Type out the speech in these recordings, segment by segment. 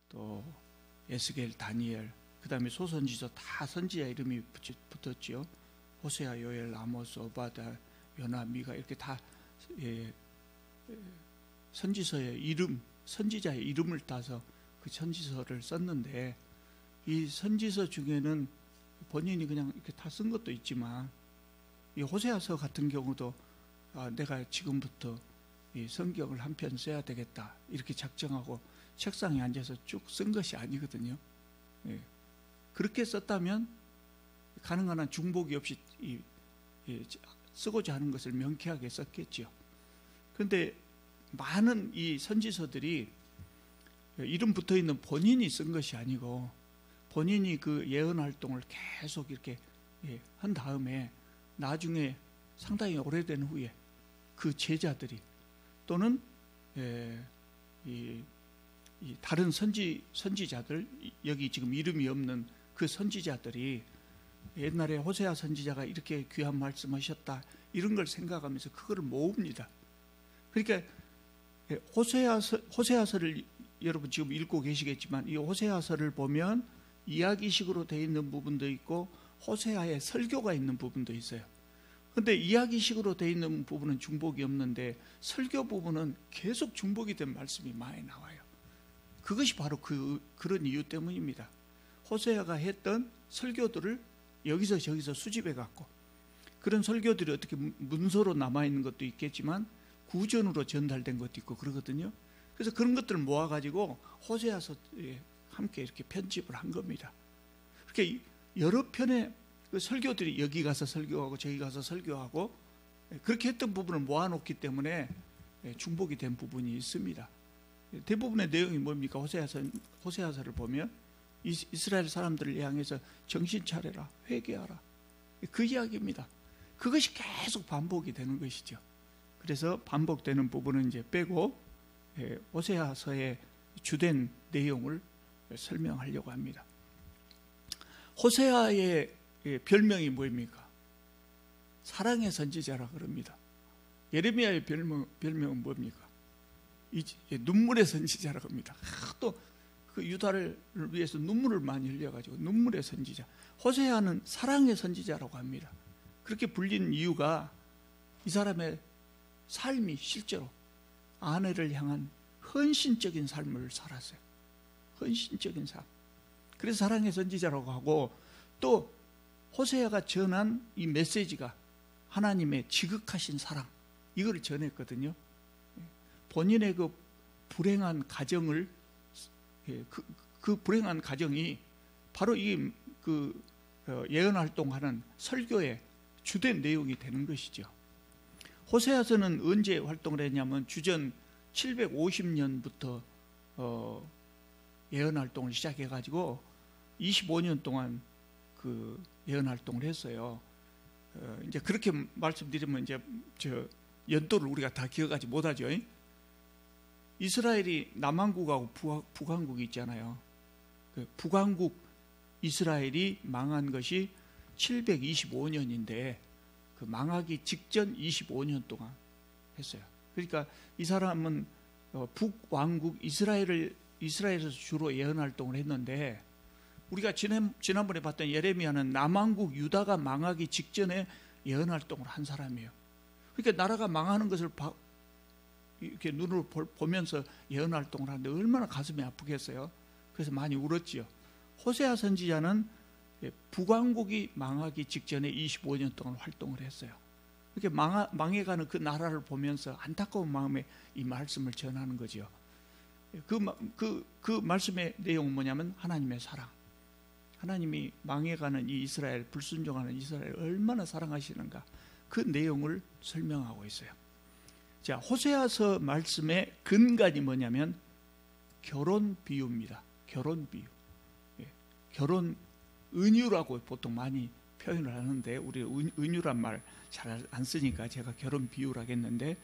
또 에스겔, 다니엘, 그 다음에 소선지서 다 선지자 이름이 붙었지요. 호세아, 요엘, 아모스, 오바다, 요나, 미가 이렇게 다 선지서의 이름, 선지자의 이름을 따서 그 선지서를 썼는데, 이 선지서 중에는 본인이 그냥 이렇게 다 쓴 것도 있지만, 이 호세아서 같은 경우도 내가 지금부터 이 성경을 한 편 써야 되겠다 이렇게 작정하고 책상에 앉아서 쭉 쓴 것이 아니거든요. 그렇게 썼다면 가능한 한 중복이 없이 쓰고자 하는 것을 명쾌하게 썼겠죠. 그런데 많은 이 선지서들이 이름 붙어있는 본인이 쓴 것이 아니고, 본인이 그 예언 활동을 계속 이렇게 한 다음에 나중에 상당히 오래된 후에 그 제자들이 또는 이 다른 선지자들, 여기 지금 이름이 없는 그 선지자들이 옛날에 호세아 선지자가 이렇게 귀한 말씀하셨다 이런 걸 생각하면서 그거를 모읍니다. 그러니까 호세아서를 여러분 지금 읽고 계시겠지만, 이 호세아서를 보면 이야기식으로 되어 있는 부분도 있고 호세아의 설교가 있는 부분도 있어요. 그런데 이야기식으로 되어 있는 부분은 중복이 없는데 설교 부분은 계속 중복이 된 말씀이 많이 나와요. 그것이 바로 그런 이유 때문입니다. 호세아가 했던 설교들을 여기서 저기서 수집해 갖고, 그런 설교들이 어떻게 문서로 남아있는 것도 있겠지만 구전으로 전달된 것도 있고 그러거든요. 그래서 그런 것들을 모아가지고 호세아서에 함께 이렇게 편집을 한 겁니다. 그렇게 여러 편의 그 설교들이 여기 가서 설교하고 저기 가서 설교하고 그렇게 했던 부분을 모아놓기 때문에 중복이 된 부분이 있습니다. 대부분의 내용이 뭡니까? 호세아서를 보면 이스라엘 사람들을 향해서 정신 차려라, 회개하라, 그 이야기입니다. 그것이 계속 반복이 되는 것이죠. 그래서 반복되는 부분은 이제 빼고 호세아서의 주된 내용을 설명하려고 합니다. 호세아의 별명이 뭐입니까? 사랑의 선지자라 그럽니다. 예레미야의 별명은 뭡니까? 눈물의 선지자라고 합니다. 또 그 유다를 위해서 눈물을 많이 흘려가지고 눈물의 선지자. 호세아는 사랑의 선지자라고 합니다. 그렇게 불린 이유가 이 사람의 삶이 실제로 아내를 향한 헌신적인 삶을 살았어요. 헌신적인 삶. 그래서 사랑의 선지자라고 하고, 또 호세아가 전한 이 메시지가 하나님의 지극하신 사랑, 이걸 전했거든요. 본인의 그 불행한 가정을, 그 불행한 가정이 바로 이 예언 활동하는 설교의 주된 내용이 되는 것이죠. 호세아서는 언제 활동을 했냐면 주전 750년부터 예언 활동을 시작해가지고 25년 동안 그 예언 활동을 했어요. 이제 그렇게 말씀드리면 이제 연도를 우리가 다 기억하지 못하죠. 이스라엘이 남왕국하고 북왕국이 있잖아요. 그 북왕국 이스라엘이 망한 것이 725년인데 그 망하기 직전 25년 동안 했어요. 그러니까 이 사람은 북왕국 이스라엘에서 주로 예언 활동을 했는데, 우리가 지난번에 봤던 예레미야는 남왕국 유다가 망하기 직전에 예언 활동을 한 사람이에요. 그러니까 나라가 망하는 것을 이렇게 눈으로 보면서 예언 활동을 하는데 얼마나 가슴이 아프겠어요. 그래서 많이 울었지요. 호세아 선지자는 북왕국이 망하기 직전에 25년 동안 활동을 했어요. 이렇게 망해가는 그 나라를 보면서 안타까운 마음에 이 말씀을 전하는 거죠. 그 말씀의 내용은 뭐냐면 하나님의 사랑. 하나님이 망해가는 이 이스라엘, 불순종하는 이스라엘을 얼마나 사랑하시는가, 그 내용을 설명하고 있어요. 자, 호세아서 말씀의 근간이 뭐냐면 결혼 비유입니다. 결혼 비유. 결혼 은유라고 보통 많이 표현을 하는데 우리 은유란 말 잘 안 쓰니까 제가 결혼 비유를 하겠는데,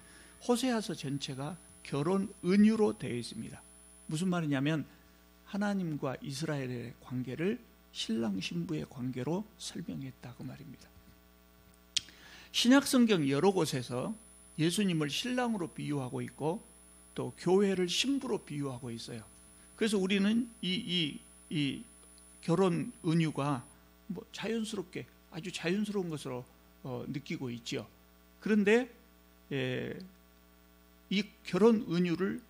호세아서 전체가 결혼 은유로 되어 있습니다. 무슨 말이냐면 하나님과 이스라엘의 관계를 신랑 신부의 관계로 설명했다고 말입니다. 신약성경 여러 곳에서 예수님을 신랑으로 비유하고 있고 또 교회를 신부로 비유하고 있어요. 그래서 우리는 이 결혼 은유가 뭐 자연스럽게 아주 자연스러운 것으로 느끼고 있죠. 그런데 이 결혼 은유는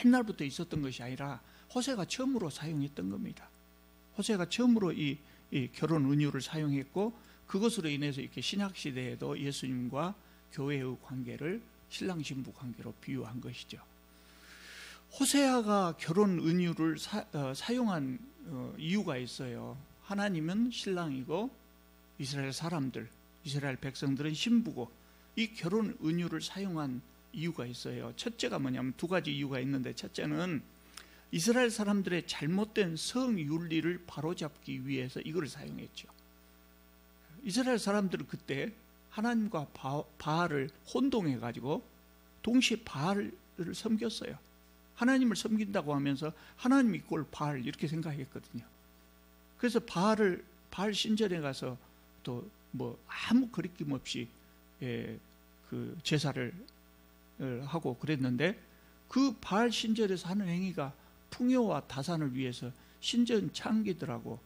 옛날부터 있었던 것이 아니라 호세가 처음으로 사용했던 겁니다. 호세가 처음으로 이 결혼 은유를 사용했고, 그것으로 인해서 이렇게 신약 시대에도 예수님과 교회의 관계를 신랑 신부 관계로 비유한 것이죠. 호세아가 결혼 은유를 사용한 이유가 있어요. 하나님은 신랑이고 이스라엘 사람들, 이스라엘 백성들은 신부고, 이 결혼 은유를 사용한 이유가 있어요. 첫째가 뭐냐면 두 가지 이유가 있는데, 첫째는 이스라엘 사람들의 잘못된 성윤리를 바로잡기 위해서 이걸 사용했죠. 이스라엘 사람들은 그때 하나님과 바알을 혼동해가지고 동시에 바알을 섬겼어요. 하나님을 섬긴다고 하면서 하나님 이꼴 바알 이렇게 생각했거든요. 그래서 바알 신전에 가서 또 뭐 아무 거리낌 없이 그 제사를 하고 그랬는데, 그 바알 신전에서 하는 행위가 풍요와 다산을 위해서 신전 창기들하고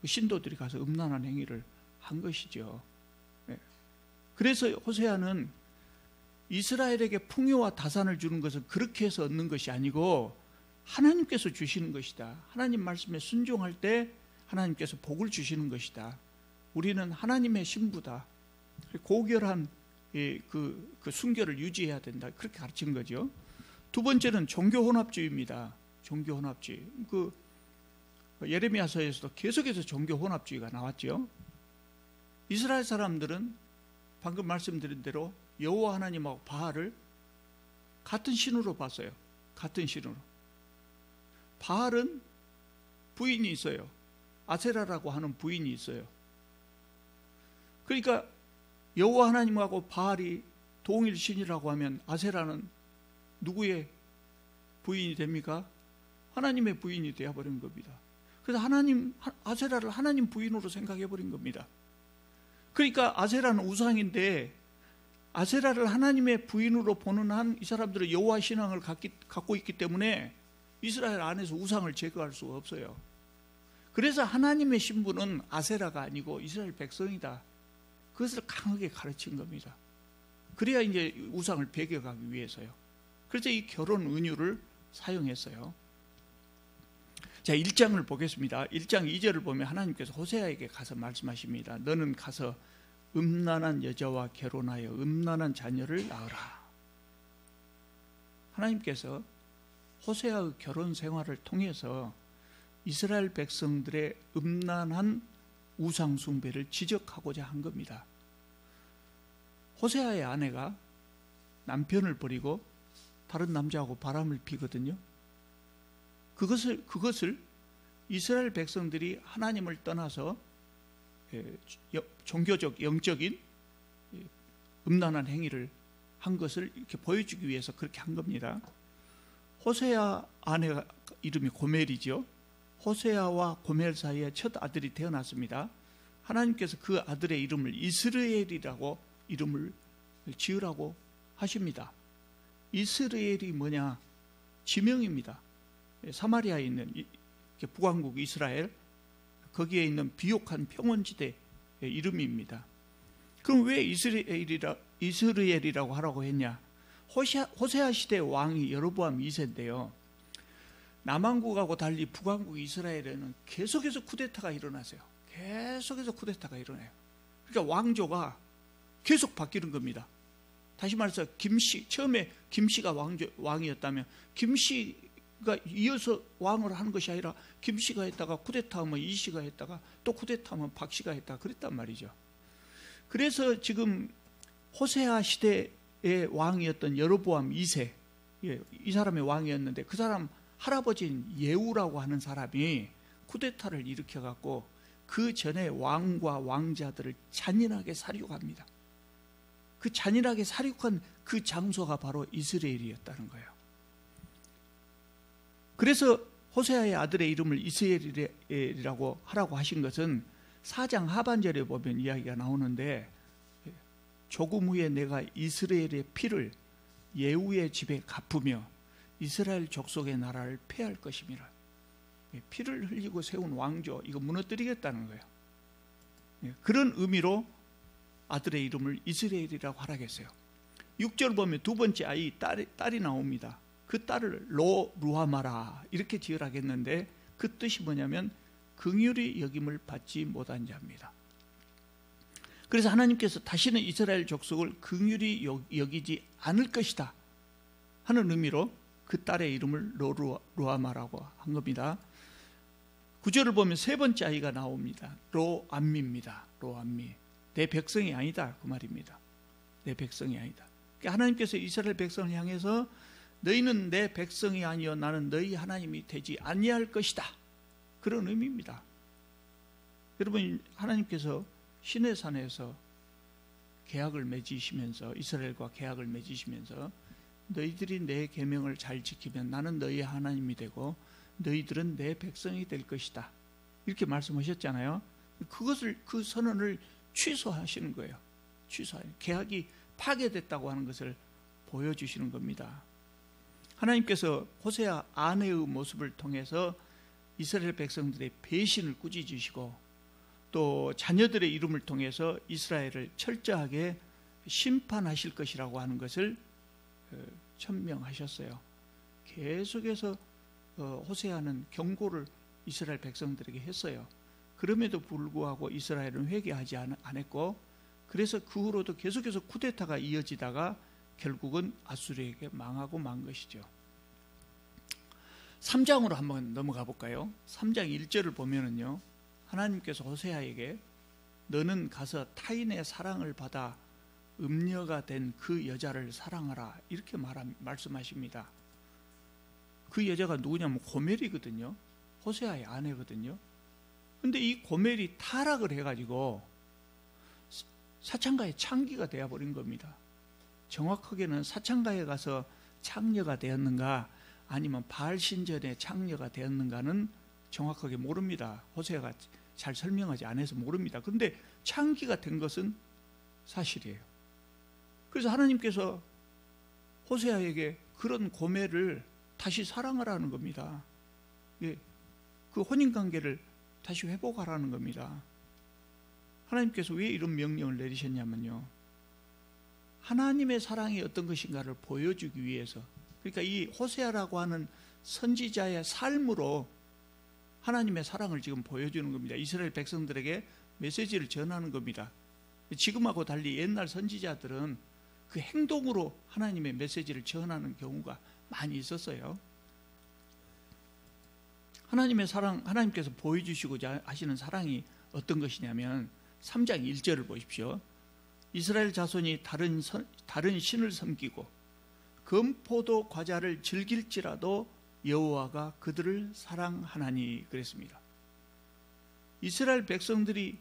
신도들이 가서 음란한 행위를 한 것이죠. 그래서 호세아는 이스라엘에게 풍요와 다산을 주는 것은 그렇게 해서 얻는 것이 아니고 하나님께서 주시는 것이다. 하나님 말씀에 순종할 때 하나님께서 복을 주시는 것이다. 우리는 하나님의 신부다. 고결한 그 순결을 유지해야 된다. 그렇게 가르친 거죠. 두 번째는 종교혼합주의입니다. 종교혼합주의. 그 예레미야서에서도 계속해서 종교혼합주의가 나왔죠. 이스라엘 사람들은 방금 말씀드린 대로 여호와 하나님하고 바알을 같은 신으로 봤어요. 같은 신으로. 바알은 부인이 있어요. 아세라라고 하는 부인이 있어요. 그러니까 여호와 하나님하고 바알이 동일 신이라고 하면 아세라는 누구의 부인이 됩니까? 하나님의 부인이 되어버린 겁니다. 그래서 아세라를 하나님 부인으로 생각해버린 겁니다. 그러니까 아세라는 우상인데, 아세라를 하나님의 부인으로 보는 한 이 사람들은 여호와 신앙을 갖고 있기 때문에 이스라엘 안에서 우상을 제거할 수가 없어요. 그래서 하나님의 신부는 아세라가 아니고 이스라엘 백성이다. 그것을 강하게 가르친 겁니다. 그래야 이제 우상을 배격하기 위해서요. 그래서 이 결혼 은유를 사용했어요. 자, 1장을 보겠습니다. 1장 2절을 보면 하나님께서 호세아에게 가서 말씀하십니다. 너는 가서 음란한 여자와 결혼하여 음란한 자녀를 낳으라. 하나님께서 호세아의 결혼 생활을 통해서 이스라엘 백성들의 음란한 우상 숭배를 지적하고자 한 겁니다. 호세아의 아내가 남편을 버리고 다른 남자하고 바람을 피거든요. 그것을 이스라엘 백성들이 하나님을 떠나서 종교적, 영적인 음란한 행위를 한 것을 이렇게 보여주기 위해서 그렇게 한 겁니다. 호세아 아내가 이름이 고멜이죠. 호세아와 고멜 사이에 첫 아들이 태어났습니다. 하나님께서 그 아들의 이름을 이스라엘이라고 이름을 지으라고 하십니다. 이스라엘이 뭐냐? 지명입니다. 사마리아에 있는 북왕국 이스라엘, 거기에 있는 비옥한 평원지대의 이름입니다. 그럼 왜 이스라엘이라고 하라고 했냐? 호세아 시대의 왕이 여로보암 2세인데요. 남왕국하고 달리 북왕국 이스라엘에는 계속해서 쿠데타가 일어나세요. 계속해서 쿠데타가 일어나요. 그러니까 왕조가 계속 바뀌는 겁니다. 다시 말해서 처음에 김씨가 왕이었다면 김씨가 이어서 왕을 하는 것이 아니라 김씨가 했다가 쿠데타하면 이씨가 했다가 또 쿠데타하면 박씨가 했다가 그랬단 말이죠. 그래서 지금 호세아 시대의 왕이었던 여로보암 2세, 이 사람의 왕이었는데 그 사람 할아버지인 예후라고 하는 사람이 쿠데타를 일으켜갖고 그 전에 왕과 왕자들을 잔인하게 살육합니다. 그 잔인하게 살육한 그 장소가 바로 이스라엘이었다는 거예요. 그래서 호세아의 아들의 이름을 이스라엘이라고 하라고 하신 것은 4장 하반절에 보면 이야기가 나오는데, 조금 후에 내가 이스라엘의 피를 예후의 집에 갚으며 이스라엘 족속의 나라를 폐할 것임이라. 피를 흘리고 세운 왕조, 이거 무너뜨리겠다는 거예요. 그런 의미로 아들의 이름을 이스라엘이라고 하라겠어요. 6절 보면 두 번째 아이 딸이 나옵니다. 그 딸을 루하마라 이렇게 지으라겠는데 그 뜻이 뭐냐면 긍휼히 여김을 받지 못한 자입니다. 그래서 하나님께서 다시는 이스라엘 족속을 긍휼히 여기지 않을 것이다 하는 의미로 그 딸의 이름을 루하마라고 한 겁니다. 9절을 보면 세 번째 아이가 나옵니다. 로암미입니다. 로암미. 내 백성이 아니다 그 말입니다. 내 백성이 아니다. 그러니까 하나님께서 이스라엘 백성을 향해서 너희는 내 백성이 아니요 나는 너희 하나님이 되지 아니할 것이다, 그런 의미입니다. 여러분, 하나님께서 시내산에서 계약을 맺으시면서, 이스라엘과 계약을 맺으시면서 너희들이 내 계명을 잘 지키면 나는 너희의 하나님이 되고 너희들은 내 백성이 될 것이다, 이렇게 말씀하셨잖아요. 그 선언을 취소하시는 거예요. 계약이 파괴됐다고 하는 것을 보여주시는 겁니다. 하나님께서 호세아 아내의 모습을 통해서 이스라엘 백성들의 배신을 꾸짖으시고 또 자녀들의 이름을 통해서 이스라엘을 철저하게 심판하실 것이라고 하는 것을 천명하셨어요. 계속해서 호세아는 경고를 이스라엘 백성들에게 했어요. 그럼에도 불구하고 이스라엘은 회개하지 않았고, 그래서 그 후로도 계속해서 쿠데타가 이어지다가 결국은 아수르에게 망하고 만 것이죠. 3장으로 한번 넘어가 볼까요? 3장 1절을 보면은요, 하나님께서 호세아에게 너는 가서 타인의 사랑을 받아 음녀가 된 그 여자를 사랑하라, 이렇게 말씀하십니다. 그 여자가 누구냐면 고멜이거든요. 호세아의 아내거든요. 근데 이 고멜이 타락을 해가지고 사창가의 창기가 되어버린 겁니다. 정확하게는 사창가에 가서 창녀가 되었는가 아니면 바알 신전의 창녀가 되었는가는 정확하게 모릅니다. 호세아가 잘 설명하지 않아서 모릅니다. 그런데 창기가 된 것은 사실이에요. 그래서 하나님께서 호세아에게 그런 고멜을 다시 사랑하라는 겁니다. 그 혼인관계를 다시 회복하라는 겁니다. 하나님께서 왜 이런 명령을 내리셨냐면요, 하나님의 사랑이 어떤 것인가를 보여주기 위해서, 그러니까 이 호세아라고 하는 선지자의 삶으로 하나님의 사랑을 지금 보여주는 겁니다. 이스라엘 백성들에게 메시지를 전하는 겁니다. 지금하고 달리 옛날 선지자들은 그 행동으로 하나님의 메시지를 전하는 경우가 많이 있었어요. 하나님의 사랑, 하나님께서 보여주시고자 하시는 사랑이 어떤 것이냐면 3장 1절을 보십시오. 이스라엘 자손이 다른 신을 섬기고 금포도 과자를 즐길지라도 여호와가 그들을 사랑하나니, 그랬습니다. 이스라엘 백성들이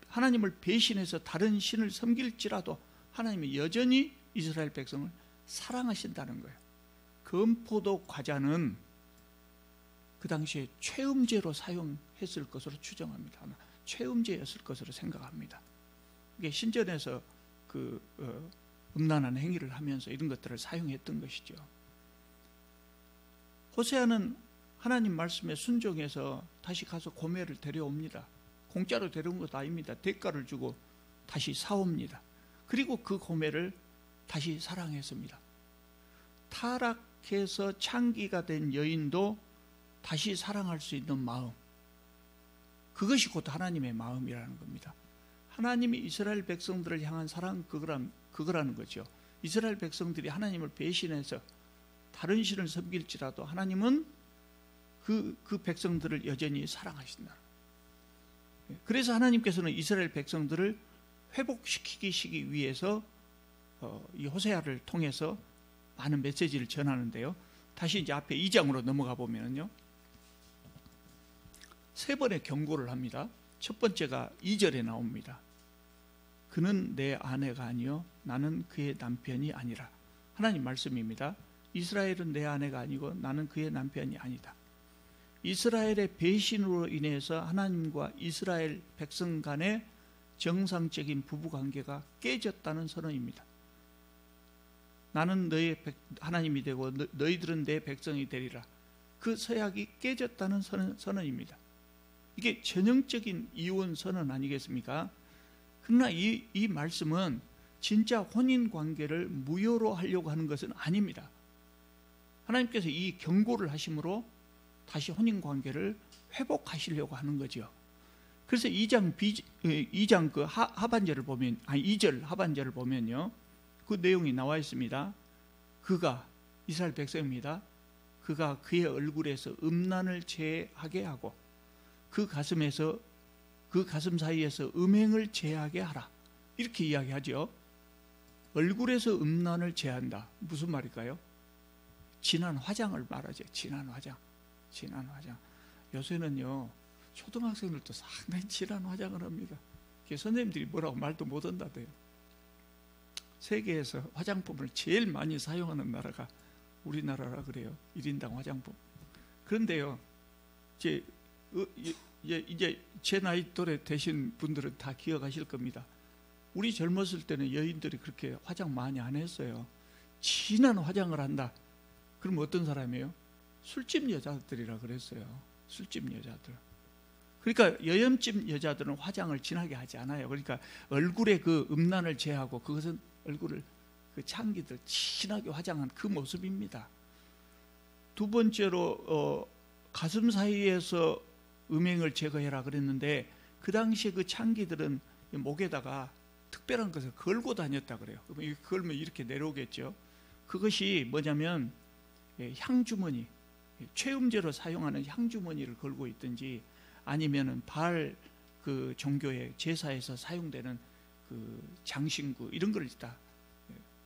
하나님을 배신해서 다른 신을 섬길지라도 하나님이 여전히 이스라엘 백성을 사랑하신다는 거예요. 금포도 과자는 그 당시에 최음제로 사용했을 것으로 추정합니다. 아마 최음제였을 것으로 생각합니다. 이게 신전에서 음란한 행위를 하면서 이런 것들을 사용했던 것이죠. 호세아는 하나님 말씀에 순종해서 다시 가서 고멜을 데려옵니다. 공짜로 데려온 것도 아닙니다. 대가를 주고 다시 사옵니다. 그리고 그 고멜을 다시 사랑했습니다. 타락해서 창기가 된 여인도 다시 사랑할 수 있는 마음, 그것이 곧 하나님의 마음이라는 겁니다. 하나님이 이스라엘 백성들을 향한 사랑, 그거라는 거죠. 이스라엘 백성들이 하나님을 배신해서 다른 신을 섬길지라도 하나님은 그 백성들을 여전히 사랑하신다. 그래서 하나님께서는 이스라엘 백성들을 회복시키기 위해서 이 호세아를 통해서 많은 메시지를 전하는데요. 다시 이제 앞에 2장으로 넘어가 보면요, 세 번의 경고를 합니다. 첫 번째가 2절에 나옵니다. 그는 내 아내가 아니요 나는 그의 남편이 아니라. 하나님 말씀입니다. 이스라엘은 내 아내가 아니고 나는 그의 남편이 아니다. 이스라엘의 배신으로 인해서 하나님과 이스라엘 백성 간의 정상적인 부부관계가 깨졌다는 선언입니다. 나는 너의 하나님이 되고 너희들은 내 백성이 되리라. 그 서약이 깨졌다는 선언입니다. 이게 전형적인 이혼 선언 아니겠습니까? 그러나 이 말씀은 진짜 혼인 관계를 무효로 하려고 하는 것은 아닙니다. 하나님께서 이 경고를 하심으로 다시 혼인 관계를 회복하시려고 하는 거죠. 그래서 2장 그 하반절을 보면, 2절 하반절을 보면요, 그 내용이 나와 있습니다. 그가, 이스라엘 백성입니다. 그가 그의 얼굴에서 음란을 제하게 하고 그 가슴 사이에서 음행을 제하게 하라. 이렇게 이야기하죠. 얼굴에서 음란을 제한다. 무슨 말일까요? 진한 화장을 말하죠. 진한 화장. 요새는요, 초등학생들도 상당히 진한 화장을 합니다. 선생님들이 뭐라고 말도 못한다대요. 세계에서 화장품을 제일 많이 사용하는 나라가 우리나라라 그래요. 1인당 화장품. 그런데요, 이제 제 나이 또래 되신 분들은 다 기억하실 겁니다. 우리 젊었을 때는 여인들이 그렇게 화장 많이 안 했어요. 진한 화장을 한다. 그럼 어떤 사람이에요? 술집 여자들이라 그랬어요. 술집 여자들. 그러니까 여염집 여자들은 화장을 진하게 하지 않아요. 그러니까 얼굴에 그 음란을 제하고 그것은 얼굴을 그 창기들 진하게 화장한 그 모습입니다. 두 번째로 가슴 사이에서 음행을 제거해라 그랬는데 그 당시에 그 창기들은 목에다가 특별한 것을 걸고 다녔다 그래요. 걸면 이렇게 내려오겠죠. 그것이 뭐냐면 향주머니, 최음제로 사용하는 향주머니를 걸고 있든지 아니면은 바알 그 종교의 제사에서 사용되는 그 장신구 이런 걸 다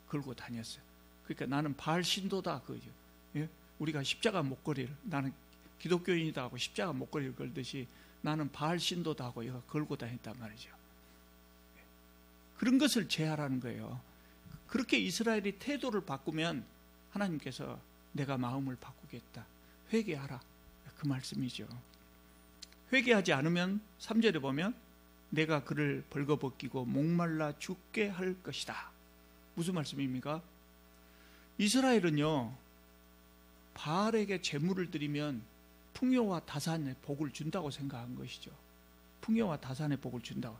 걸고 다녔어요. 그러니까 나는 바알 신도다 그죠. 예? 우리가 십자가 목걸이를, 나는 기독교인이다 하고 십자가 목걸이를 걸듯이 나는 바알 신도다 하고 이거 걸고 다녔단 말이죠. 그런 것을 제하라는 거예요. 그렇게 이스라엘이 태도를 바꾸면 하나님께서 내가 마음을 바꾸겠다, 회개하라, 그 말씀이죠. 회개하지 않으면 3절에 보면 내가 그를 벌거벗기고 목말라 죽게 할 것이다. 무슨 말씀입니까? 이스라엘은요, 바알에게 제물을 드리면 풍요와 다산의 복을 준다고 생각한 것이죠. 풍요와 다산의 복을 준다고.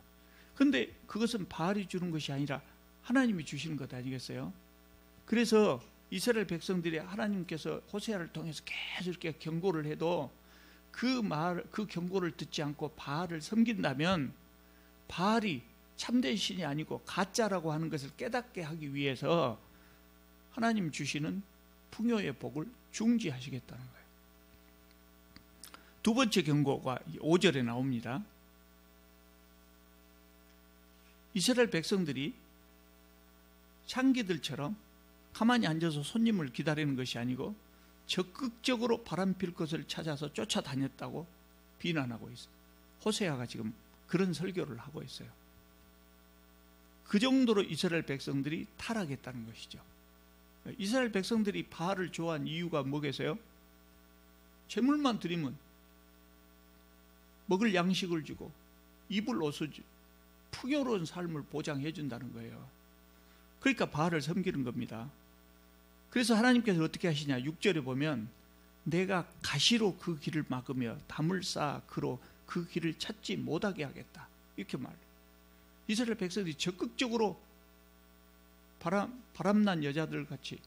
그런데 그것은 바알이 주는 것이 아니라 하나님이 주시는 것 아니겠어요? 그래서 이스라엘 백성들이 하나님께서 호세아를 통해서 계속 이렇게 경고를 해도 그 경고를 듣지 않고 바알을 섬긴다면 바알이 참된 신이 아니고 가짜라고 하는 것을 깨닫게 하기 위해서 하나님 주시는 풍요의 복을 중지하시겠다는 거예요. 두 번째 경고가 5절에 나옵니다. 이스라엘 백성들이 창기들처럼 가만히 앉아서 손님을 기다리는 것이 아니고 적극적으로 바람필 것을 찾아서 쫓아다녔다고 비난하고 있어요. 호세아가 지금 그런 설교를 하고 있어요. 그 정도로 이스라엘 백성들이 타락했다는 것이죠. 이스라엘 백성들이 바알을 좋아한 이유가 뭐겠어요? 제물만 드리면 먹을 양식을 주고 입을 옷을 주고 풍요로운 삶을 보장해 준다는 거예요. 그러니까 바알을 섬기는 겁니다. 그래서 하나님께서 어떻게 하시냐, 6절에 보면 내가 가시로 그 길을 막으며 담을 쌓아 그로 그 길을 찾지 못하게 하겠다, 이렇게 말해요. 이스라엘 백성들이 적극적으로 바람난 여자들 같이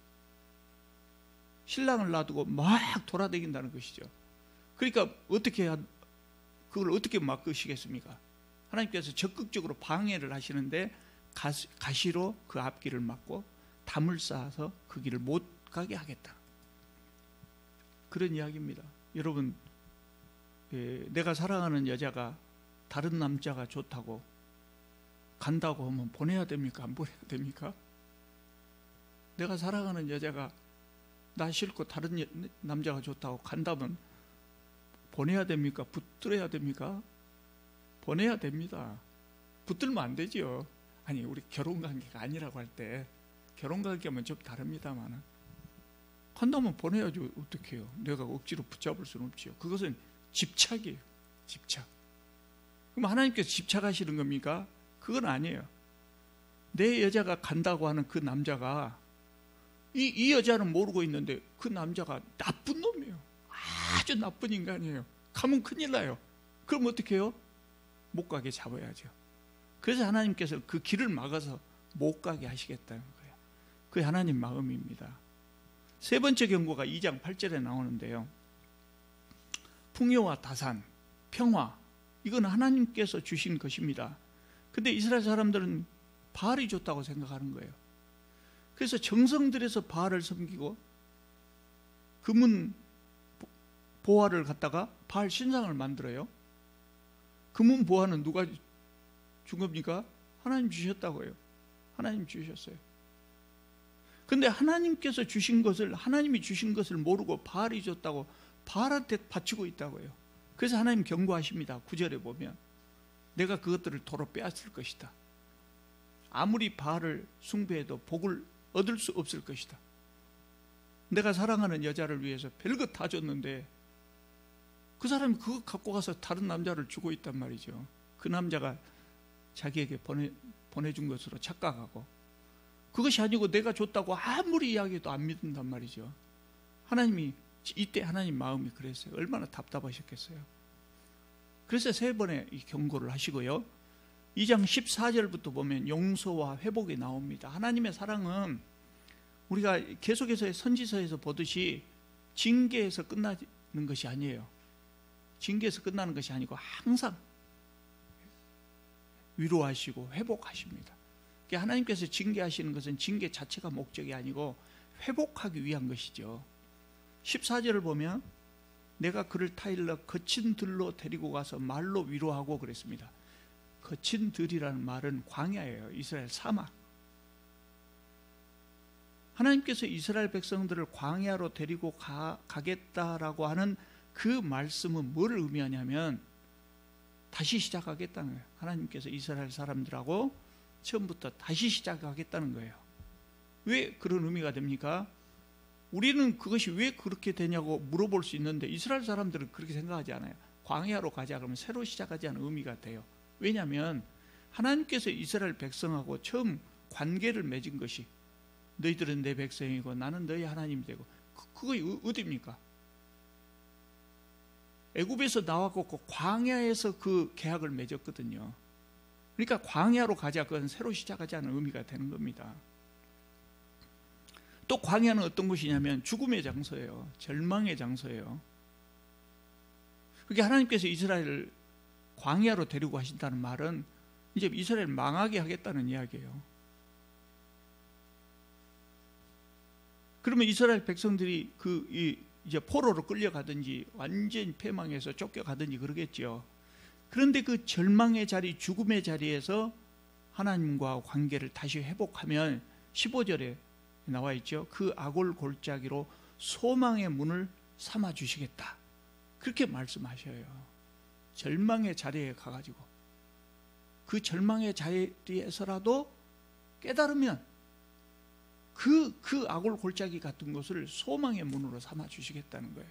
신랑을 놔두고 막 돌아다닌다는 것이죠. 그러니까 그걸 어떻게 막으시겠습니까? 하나님께서 적극적으로 방해를 하시는데 가시로 그 앞길을 막고 담을 쌓아서 그 길을 못 가게 하겠다, 그런 이야기입니다. 여러분, 내가 사랑하는 여자가 다른 남자가 좋다고 간다고 하면 보내야 됩니까? 안 보내야 됩니까? 내가 사랑하는 여자가 나 싫고 다른 남자가 좋다고 간다면 보내야 됩니까? 붙들어야 됩니까? 보내야 됩니다. 붙들면 안 되죠. 아니, 우리 결혼관계가 아니라고 할 때, 결혼관계면 좀 다릅니다만 간다면 보내야죠. 어떻게 해요? 내가 억지로 붙잡을 수는 없지요. 그것은 집착이에요. 집착. 그럼 하나님께서 집착하시는 겁니까? 그건 아니에요. 내 여자가 간다고 하는 그 남자가 이 여자는 모르고 있는데 그 남자가 나쁜 놈이에요. 아주 나쁜 인간이에요. 가면 큰일 나요. 그럼 어떻게 해요? 못 가게 잡아야죠. 그래서 하나님께서 그 길을 막아서 못 가게 하시겠다는 거예요. 그게 하나님 마음입니다. 세 번째 경고가 2장 8절에 나오는데요. 풍요와 다산, 평화, 이건 하나님께서 주신 것입니다. 근데 이스라엘 사람들은 바알이 줬다고 생각하는 거예요. 그래서 정성들여서 바알을 섬기고 금은 보화를 갖다가 바알 신상을 만들어요. 금은 보화는 누가 준 겁니까? 하나님 주셨다고요. 하나님 주셨어요. 근데 하나님께서 주신 것을, 하나님이 주신 것을 모르고 바알이 줬다고 바알한테 바치고 있다고요. 그래서 하나님 경고하십니다. 9절에 보면 내가 그것들을 도로 빼앗을 것이다. 아무리 바알을 숭배해도 복을 얻을 수 없을 것이다. 내가 사랑하는 여자를 위해서 별것 다 줬는데 그 사람이 그거 갖고 가서 다른 남자를 주고 있단 말이죠. 그 남자가 자기에게 보내준 것으로 착각하고, 그것이 아니고 내가 줬다고 아무리 이야기해도 안 믿는단 말이죠. 하나님이 이때 하나님 마음이 그랬어요. 얼마나 답답하셨겠어요. 그래서 세 번의 이 경고를 하시고요. 2장 14절부터 보면 용서와 회복이 나옵니다. 하나님의 사랑은 우리가 계속해서 선지서에서 보듯이 징계에서 끝나는 것이 아니에요. 징계에서 끝나는 것이 아니고 항상 위로하시고 회복하십니다. 하나님께서 징계하시는 것은 징계 자체가 목적이 아니고 회복하기 위한 것이죠. 14절을 보면 내가 그를 타일러 거친 들로 데리고 가서 말로 위로하고 그랬습니다. 거친 들이라는 말은 광야예요. 이스라엘 사막. 하나님께서 이스라엘 백성들을 광야로 데리고 가겠다라고 하는 그 말씀은 뭘 의미하냐면 다시 시작하겠다는 거예요. 하나님께서 이스라엘 사람들하고 처음부터 다시 시작하겠다는 거예요. 왜 그런 의미가 됩니까? 우리는 그것이 왜 그렇게 되냐고 물어볼 수 있는데 이스라엘 사람들은 그렇게 생각하지 않아요. 광야로 가자 그러면 새로 시작하자는 의미가 돼요. 왜냐하면 하나님께서 이스라엘 백성하고 처음 관계를 맺은 것이 너희들은 내 백성이고 나는 너희 하나님이 되고 그거 어디입니까? 애굽에서 나왔고 그 광야에서 그 계약을 맺었거든요. 그러니까 광야로 가자, 그건 새로 시작하자는 의미가 되는 겁니다. 또 광야는 어떤 곳이냐면 죽음의 장소예요. 절망의 장소예요. 그게 하나님께서 이스라엘을 광야로 데리고 가신다는 말은 이제 이스라엘 망하게 하겠다는 이야기예요. 그러면 이스라엘 백성들이 이제 포로로 끌려가든지 완전 패망해서 쫓겨가든지 그러겠죠. 그런데 그 절망의 자리, 죽음의 자리에서 하나님과 관계를 다시 회복하면 15절에 나와 있죠. 그 악올 골짜기로 소망의 문을 삼아 주시겠다. 그렇게 말씀하셔요. 절망의 자리에 가가지고 그 절망의 자리에서라도 깨달으면 그 악올 골짜기 같은 것을 소망의 문으로 삼아 주시겠다는 거예요.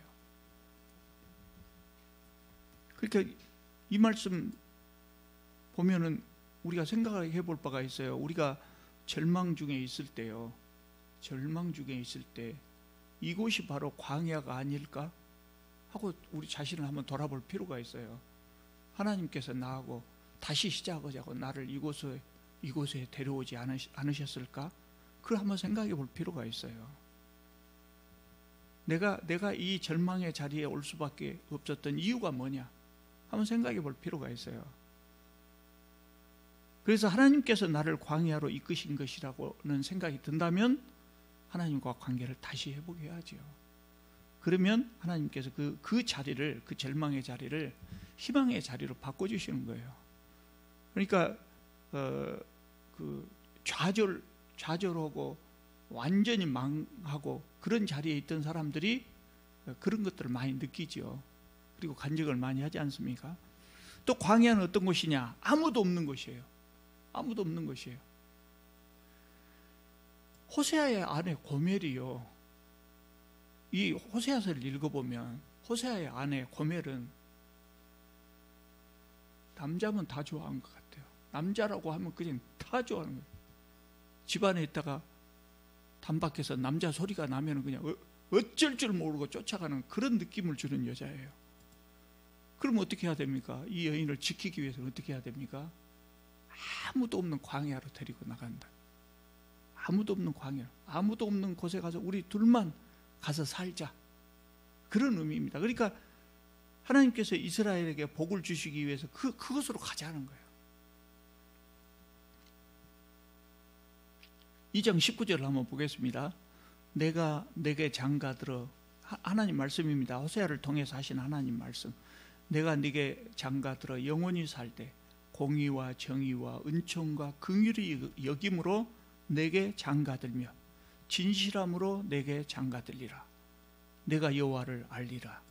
그러니까 이 말씀 보면은 우리가 생각해 볼 바가 있어요. 우리가 절망 중에 있을 때요. 절망 중에 있을 때 이곳이 바로 광야가 아닐까 하고 우리 자신을 한번 돌아볼 필요가 있어요. 하나님께서 나하고 다시 시작하자고 나를 이곳에 데려오지 않으셨을까? 그걸 한번 생각해 볼 필요가 있어요. 내가 이 절망의 자리에 올 수밖에 없었던 이유가 뭐냐? 한번 생각해 볼 필요가 있어요. 그래서 하나님께서 나를 광야로 이끄신 것이라고는 생각이 든다면 하나님과 관계를 다시 회복해야죠. 그러면 하나님께서 그 자리를, 그 절망의 자리를 희망의 자리로 바꿔주시는 거예요. 그러니까 그 좌절하고 완전히 망하고 그런 자리에 있던 사람들이 그런 것들을 많이 느끼죠. 그리고 간증을 많이 하지 않습니까? 또 광야는 어떤 곳이냐? 아무도 없는 곳이에요. 아무도 없는 곳이에요. 호세아의 아내 고멜이요. 이 호세아서를 읽어보면 호세아의 아내 고멜은 남자면 다 좋아하는 것 같아요. 남자라고 하면 그냥 다 좋아하는 거예요. 집안에 있다가 단박에서 남자 소리가 나면 그냥 어쩔 줄 모르고 쫓아가는 그런 느낌을 주는 여자예요. 그럼 어떻게 해야 됩니까? 이 여인을 지키기 위해서는 어떻게 해야 됩니까? 아무도 없는 광야로 데리고 나간다. 아무도 없는 광야, 아무도 없는 곳에 가서 우리 둘만 가서 살자. 그런 의미입니다. 그러니까 하나님께서 이스라엘에게 복을 주시기 위해서 그것으로 가자는 거예요. 2장 19절을 한번 보겠습니다. 내가 네게 장가들어, 하나님 말씀입니다. 호세아를 통해서 하신 하나님 말씀. 내가 네게 장가들어 영원히 살 때 공의와 정의와 은총과 긍휼이 여김으로 내게 장가들며 진실함으로 내게 장가들리라. 내가 여호와를 알리라.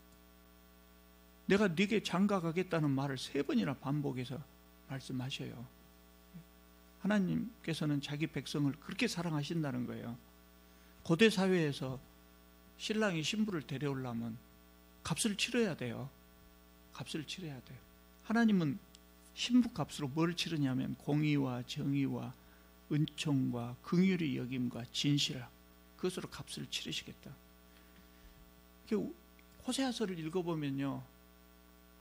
내가 네게 장가가겠다는 말을 3번이나 반복해서 말씀하셔요. 하나님께서는 자기 백성을 그렇게 사랑하신다는 거예요. 고대 사회에서 신랑이 신부를 데려오려면 값을 치러야 돼요. 값을 치러야 돼요. 하나님은 신부 값으로 뭘 치르냐면 공의와 정의와 은총과 긍휼의 여김과 진실함, 그것으로 값을 치르시겠다. 호세아서를 읽어보면요,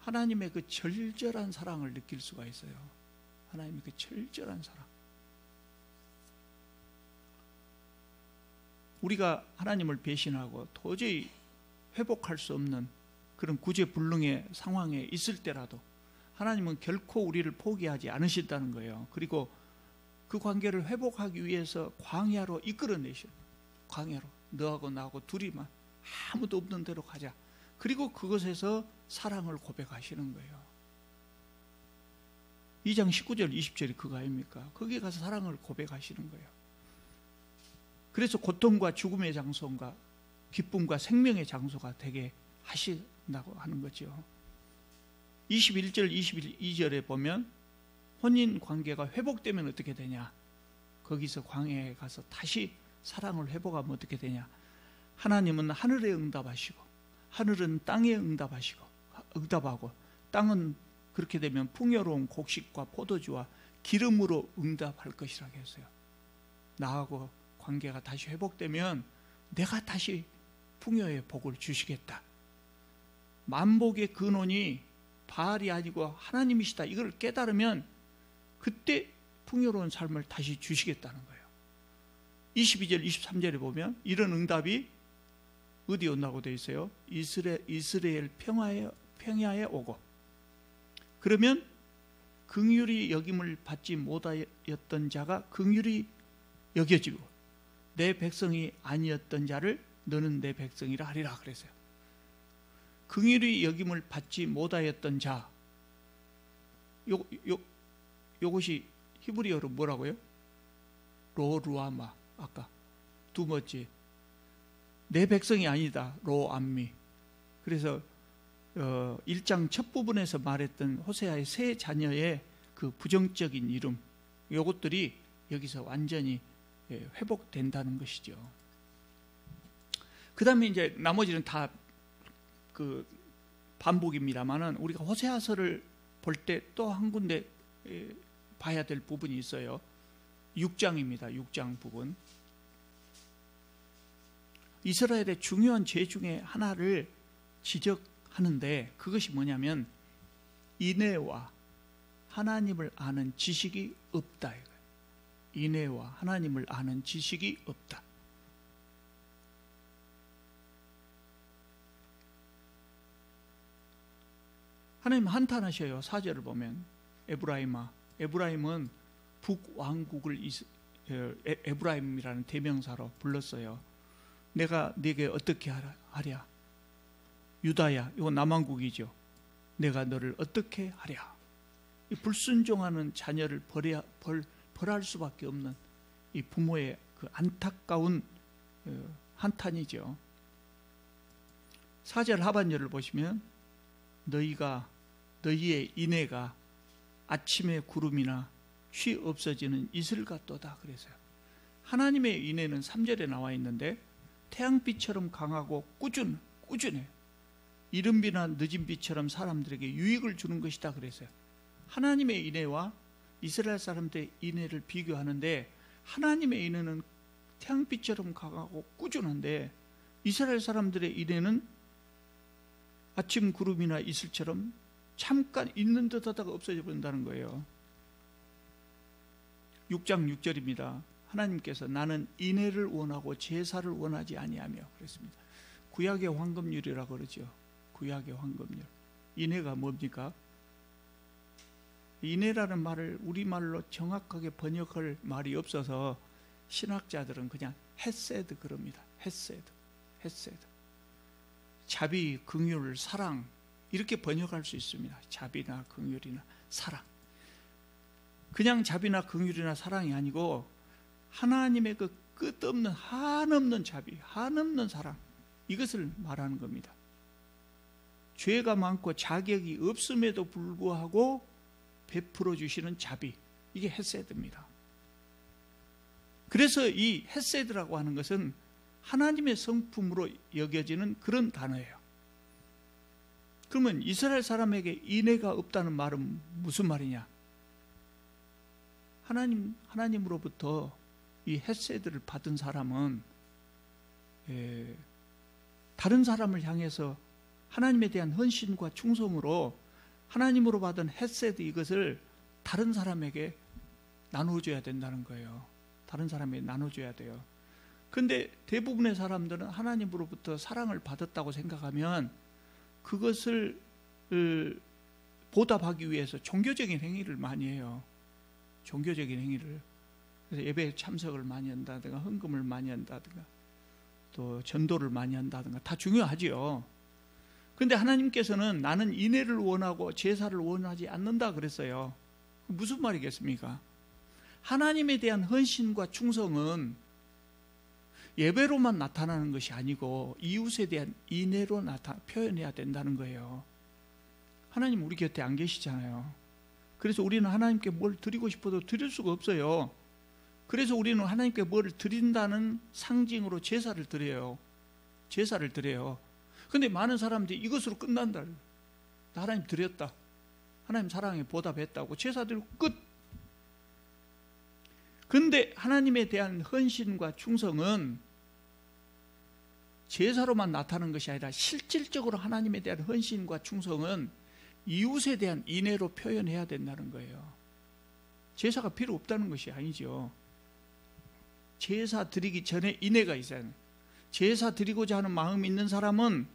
하나님의 그 절절한 사랑을 느낄 수가 있어요. 하나님의 그 절절한 사랑. 우리가 하나님을 배신하고 도저히 회복할 수 없는 그런 구제불능의 상황에 있을 때라도 하나님은 결코 우리를 포기하지 않으신다는 거예요. 그리고 그 관계를 회복하기 위해서 광야로 이끌어내셔. 광야로 너하고 나하고 둘이만 아무도 없는 데로 가자. 그리고 그것에서 사랑을 고백하시는 거예요. 2장 19절 20절이 그거 아닙니까? 거기에 가서 사랑을 고백하시는 거예요. 그래서 고통과 죽음의 장소가 기쁨과 생명의 장소가 되게 하신다고 하는 거죠. 21절 22절에 보면 혼인 관계가 회복되면 어떻게 되냐? 거기서 광야에 가서 다시 사랑을 회복하면 어떻게 되냐? 하나님은 하늘에 응답하시고 하늘은 땅에 응답하고 땅은 그렇게 되면 풍요로운 곡식과 포도주와 기름으로 응답할 것이라고 했어요. 나하고 관계가 다시 회복되면 내가 다시 풍요의 복을 주시겠다. 만복의 근원이 바알이 아니고 하나님이시다. 이걸 깨달으면 그때 풍요로운 삶을 다시 주시겠다는 거예요. 22절 23절에 보면 이런 응답이 어디 온다고 되어 있어요? 이스라엘 평야에 오고, 그러면 긍휼히 여김을 받지 못하였던 자가 긍휼히 여겨지고 내 백성이 아니었던 자를 너는 내 백성이라 하리라 그랬어요. 긍휼히 여김을 받지 못하였던 자, 요것이 히브리어로 뭐라고요? 로루아마. 아까 두 번째, 내 백성이 아니다. 로암미. 그래서 1장 첫 부분에서 말했던 호세아의 세 자녀의 그 부정적인 이름, 요것들이 여기서 완전히 회복된다는 것이죠. 그 다음에 이제 나머지는 다 그 반복입니다만은 우리가 호세아서를 볼 때 또 한 군데 봐야 될 부분이 있어요. 6장입니다. 6장 부분. 이스라엘의 중요한 죄 중에 하나를 지적하는데 그것이 뭐냐면 인애와 하나님을 아는 지식이 없다. 인애와 하나님을 아는 지식이 없다. 하나님 한탄하셔요. 4절을 보면 에브라임아, 에브라임은 북왕국을 에브라임이라는 대명사로 불렀어요. 내가 네게 어떻게 하랴? 유다야, 이거 남왕국이죠. 내가 너를 어떻게 하랴? 이 불순종하는 자녀를 벌할 수밖에 없는 이 부모의 그 안타까운 한탄이죠. 4절 하반절을 보시면 너희의 인애가 아침의 구름이나 쉬 없어지는 이슬 같도다 그래서요. 하나님의 인애는 3절에 나와 있는데 태양빛처럼 강하고 꾸준해. 이른 비나 늦은 비처럼 사람들에게 유익을 주는 것이다 그래서요. 하나님의 인애와 이스라엘 사람들의 인애를 비교하는데 하나님의 인애는 태양빛처럼 강하고 꾸준한데 이스라엘 사람들의 인애는 아침 구름이나 이슬처럼 잠깐 있는 듯 하다가 없어져 버린다는 거예요. 6장 6절입니다. 하나님께서 나는 인애를 원하고 제사를 원하지 아니하며 그랬습니다. 구약의 황금률이라고 그러죠. 구약의 황금률. 인애가 뭡니까? 인애라는 말을 우리말로 정확하게 번역할 말이 없어서 신학자들은 그냥 헤세드 그럽니다. 헤세드. 자비, 긍휼, 사랑 이렇게 번역할 수 있습니다. 자비나 긍휼이나 사랑. 그냥 자비나 긍휼이나 사랑이 아니고 하나님의 그 끝없는 한없는 자비, 한없는 사랑 이것을 말하는 겁니다. 죄가 많고 자격이 없음에도 불구하고 베풀어 주시는 자비, 이게 헤세드입니다. 그래서 이 헤세드라고 하는 것은 하나님의 성품으로 여겨지는 그런 단어예요. 그러면 이스라엘 사람에게 인애가 없다는 말은 무슨 말이냐? 하나님으로부터 이 헤세드를 받은 사람은 다른 사람을 향해서 하나님에 대한 헌신과 충성으로 하나님으로 받은 헤세드 이것을 다른 사람에게 나눠줘야 된다는 거예요. 다른 사람에게 나눠줘야 돼요. 근데 대부분의 사람들은 하나님으로부터 사랑을 받았다고 생각하면 그것을 보답하기 위해서 종교적인 행위를 많이 해요. 종교적인 행위를. 그래서 예배에 참석을 많이 한다든가 헌금을 많이 한다든가 또 전도를 많이 한다든가 다 중요하지요. 그런데 하나님께서는 나는 인애를 원하고 제사를 원하지 않는다 그랬어요. 무슨 말이겠습니까? 하나님에 대한 헌신과 충성은 예배로만 나타나는 것이 아니고 이웃에 대한 인애로 표현해야 된다는 거예요. 하나님 우리 곁에 안 계시잖아요. 그래서 우리는 하나님께 뭘 드리고 싶어도 드릴 수가 없어요. 그래서 우리는 하나님께 뭘 드린다는 상징으로 제사를 드려요. 제사를 드려요. 근데 많은 사람들이 이것으로 끝난다. 나 하나님 드렸다. 하나님 사랑에 보답했다고 제사 드리고 끝. 근데 하나님에 대한 헌신과 충성은 제사로만 나타나는 것이 아니라 실질적으로 하나님에 대한 헌신과 충성은 이웃에 대한 인애로 표현해야 된다는 거예요. 제사가 필요 없다는 것이 아니죠. 제사 드리기 전에 인애가 있어야 해요. 제사 드리고자 하는 마음이 있는 사람은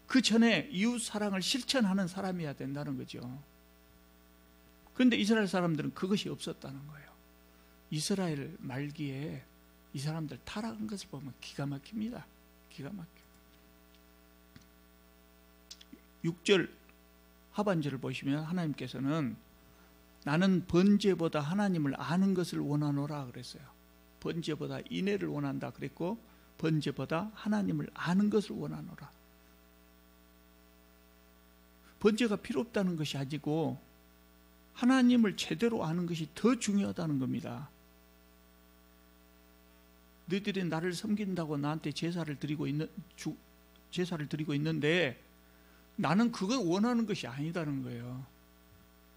그 전에 이웃 사랑을 실천하는 사람이어야 된다는 거죠. 그런데 이스라엘 사람들은 그것이 없었다는 거예요. 이스라엘 말기에 이 사람들 타락한 것을 보면 기가 막힙니다. 기가 막혀. 6절 하반절을 보시면 하나님께서는 나는 번제보다 하나님을 아는 것을 원하노라 그랬어요. 번제보다 인애를 원한다 그랬고 번제보다 하나님을 아는 것을 원하노라. 번제가 필요 없다는 것이 아니고 하나님을 제대로 아는 것이 더 중요하다는 겁니다. 너희들이 나를 섬긴다고 나한테 제사를 드리고 있는데 나는 그걸 원하는 것이 아니다는 거예요.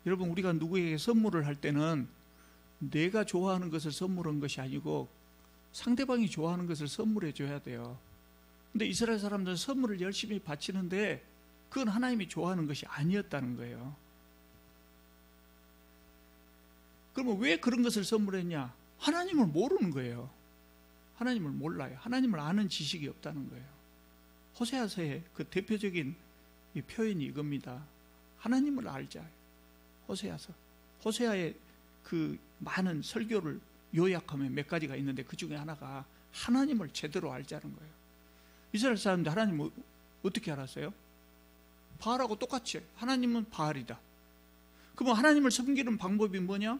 여러분 우리가 누구에게 선물을 할 때는 내가 좋아하는 것을 선물한 것이 아니고 상대방이 좋아하는 것을 선물해 줘야 돼요. 근데 이스라엘 사람들은 선물을 열심히 바치는데 그건 하나님이 좋아하는 것이 아니었다는 거예요. 그러면 왜 그런 것을 선물했냐? 하나님을 모르는 거예요. 하나님을 몰라요. 하나님을 아는 지식이 없다는 거예요. 호세아서의 그 대표적인 이 표현이 이겁니다. 하나님을 알자. 호세아서. 호세아의 그 많은 설교를 요약하면 몇 가지가 있는데 그 중에 하나가 하나님을 제대로 알자는 거예요. 이스라엘 사람들 하나님을 어떻게 알았어요? 바알하고 똑같이 하나님은 바알이다. 그러면 하나님을 섬기는 방법이 뭐냐?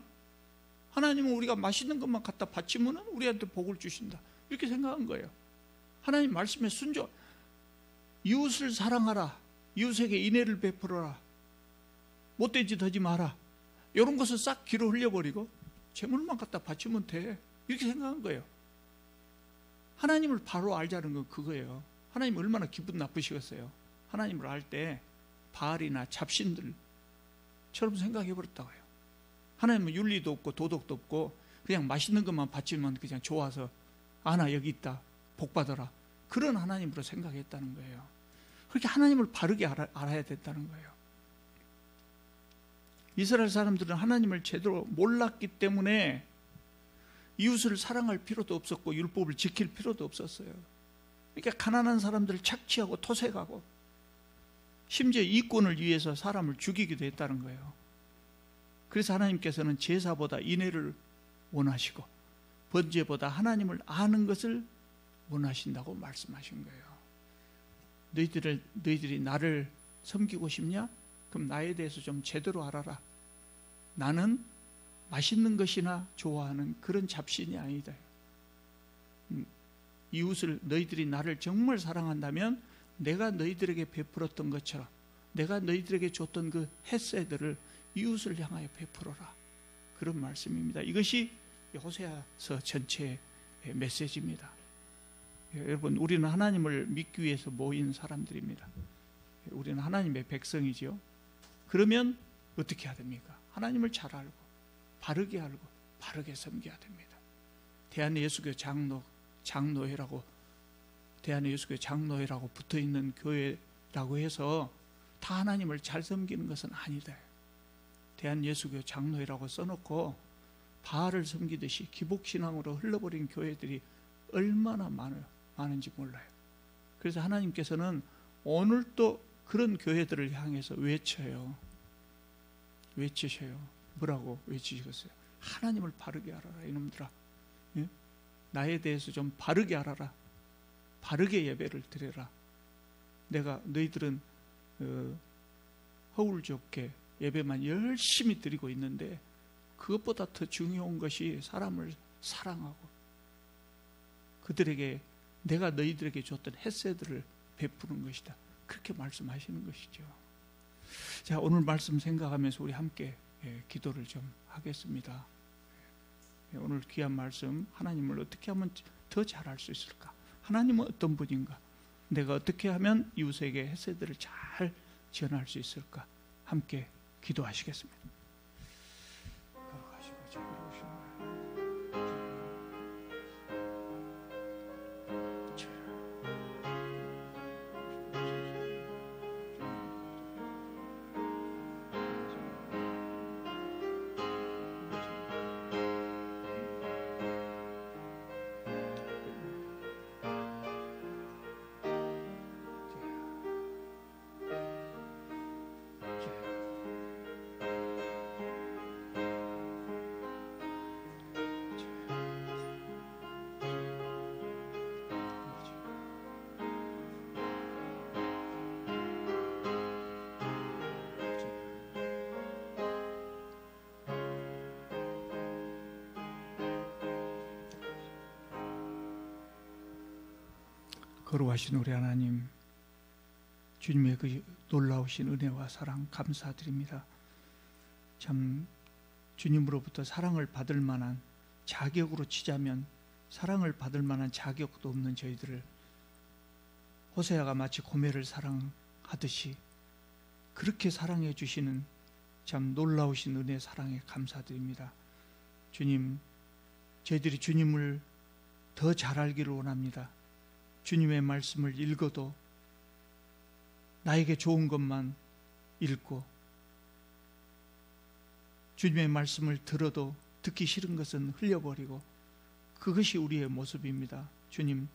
하나님은 우리가 맛있는 것만 갖다 바치면 우리한테 복을 주신다. 이렇게 생각한 거예요. 하나님 말씀에 순종. 이웃을 사랑하라. 이웃에게 인애를 베풀어라. 못된 짓 하지 마라. 이런 것을 싹 귀로 흘려버리고 재물만 갖다 바치면 돼. 이렇게 생각한 거예요. 하나님을 바로 알자는 건 그거예요. 하나님 얼마나 기분 나쁘시겠어요. 하나님을 알 때 바알이나 잡신들처럼 생각해버렸다고 해요. 하나님은 윤리도 없고 도덕도 없고 그냥 맛있는 것만 바치면 그냥 좋아서 아나 여기 있다, 복 받아라, 그런 하나님으로 생각했다는 거예요. 그렇게 하나님을 바르게 알아야 된다는 거예요. 이스라엘 사람들은 하나님을 제대로 몰랐기 때문에 이웃을 사랑할 필요도 없었고 율법을 지킬 필요도 없었어요. 그러니까 가난한 사람들을 착취하고 토색하고 심지어 이권을 위해서 사람을 죽이기도 했다는 거예요. 그래서 하나님께서는 제사보다 인애를 원하시고 번제보다 하나님을 아는 것을 원하신다고 말씀하신 거예요. 너희들이 나를 섬기고 싶냐? 그럼 나에 대해서 좀 제대로 알아라. 나는 맛있는 것이나 좋아하는 그런 잡신이 아니다. 이웃을, 너희들이 나를 정말 사랑한다면 내가 너희들에게 베풀었던 것처럼 내가 너희들에게 줬던 그 헤세드를 이웃을 향하여 베풀어라. 그런 말씀입니다. 이것이 호세아서 전체의 메시지입니다. 여러분, 우리는 하나님을 믿기 위해서 모인 사람들입니다. 우리는 하나님의 백성이지요. 그러면 어떻게 해야 됩니까? 하나님을 잘 알고 바르게 알고 바르게 섬겨야 됩니다. 대한예수교 장로회라고 대한예수교 장로회라고 붙어있는 교회라고 해서 다 하나님을 잘 섬기는 것은 아니다. 대한예수교 장로회라고 써놓고 바알을 섬기듯이 기복신앙으로 흘러버린 교회들이 얼마나 많은지 몰라요. 그래서 하나님께서는 오늘도 그런 교회들을 향해서 외치셔요. 뭐라고 외치시겠어요? 하나님을 바르게 알아라, 이놈들아. 예? 나에 대해서 좀 바르게 알아라. 바르게 예배를 드려라. 내가 너희들은 허울좋게 예배만 열심히 드리고 있는데 그것보다 더 중요한 것이 사람을 사랑하고 그들에게 내가 너희들에게 줬던 헤세드를 베푸는 것이다. 그렇게 말씀하시는 것이죠. 자, 오늘 말씀 생각하면서 우리 함께 기도를 좀 하겠습니다. 오늘 귀한 말씀, 하나님을 어떻게 하면 더 잘할 수 있을까? 하나님은 어떤 분인가? 내가 어떻게 하면 이웃에게 헤세드를 잘 전할 수 있을까? 함께 기도하시겠습니다. 거룩하신 우리 하나님, 주님의 그 놀라우신 은혜와 사랑 감사드립니다. 참 주님으로부터 사랑을 받을 만한, 자격으로 치자면 사랑을 받을 만한 자격도 없는 저희들을 호세아가 마치 고멜을 사랑하듯이 그렇게 사랑해 주시는 참 놀라우신 은혜 사랑에 감사드립니다. 주님, 저희들이 주님을 더 잘 알기를 원합니다. 주님의 말씀을 읽어도 나에게 좋은 것만 읽고, 주님의 말씀을 들어도 듣기 싫은 것은 흘려버리고, 그것이 우리의 모습입니다. 주님,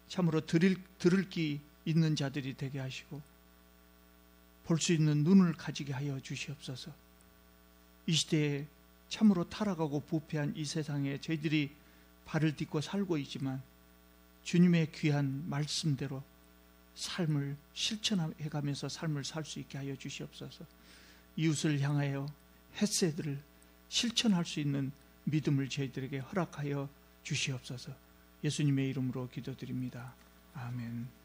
참으로 들을 귀 있는 자들이 되게 하시고 볼 수 있는 눈을 가지게 하여 주시옵소서. 이 시대에 참으로 타락하고 부패한 이 세상에 저희들이 발을 딛고 살고 있지만 주님의 귀한 말씀대로 삶을 실천해가면서 삶을 살 수 있게 하여 주시옵소서. 이웃을 향하여 헤세드를 실천할 수 있는 믿음을 저희들에게 허락하여 주시옵소서. 예수님의 이름으로 기도드립니다. 아멘.